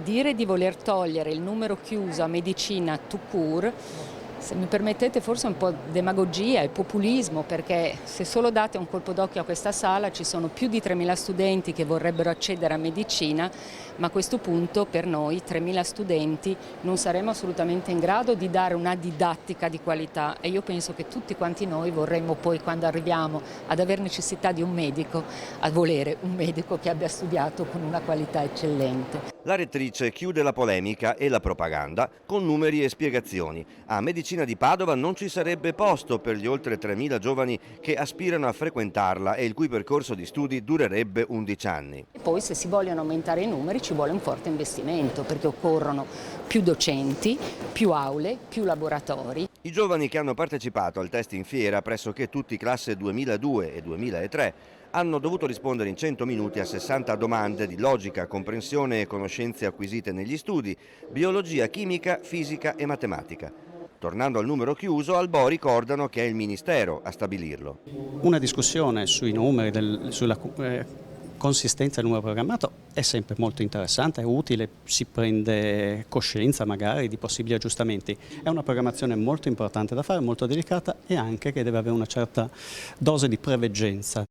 dire di voler togliere il numero chiuso a medicina tout court, se mi permettete forse è un po' demagogia e populismo, perché se solo date un colpo d'occhio a questa sala ci sono più di 3.000 studenti che vorrebbero accedere a medicina, ma a questo punto per noi 3.000 studenti non saremo assolutamente in grado di dare una didattica di qualità, e io penso che tutti quanti noi vorremmo poi, quando arriviamo ad aver necessità di un medico, a volere un medico che abbia studiato con una qualità eccellente. La rettrice chiude la polemica e la propaganda con numeri e spiegazioni. A Medicina di Padova non ci sarebbe posto per gli oltre 3.000 giovani che aspirano a frequentarla e il cui percorso di studi durerebbe 11 anni. E poi, se si vogliono aumentare i numeri, ci vuole un forte investimento, perché occorrono più docenti, più aule, più laboratori. I giovani che hanno partecipato al test in fiera, pressoché tutti classe 2002 e 2003, hanno dovuto rispondere in 100 minuti a 60 domande di logica, comprensione e conoscenze acquisite negli studi, biologia, chimica, fisica e matematica. Tornando al numero chiuso, al Bo ricordano che è il Ministero a stabilirlo. Una discussione sui numeri, sulla consistenza del numero programmato è sempre molto interessante, è utile, si prende coscienza magari di possibili aggiustamenti. È una programmazione molto importante da fare, molto delicata e anche che deve avere una certa dose di preveggenza.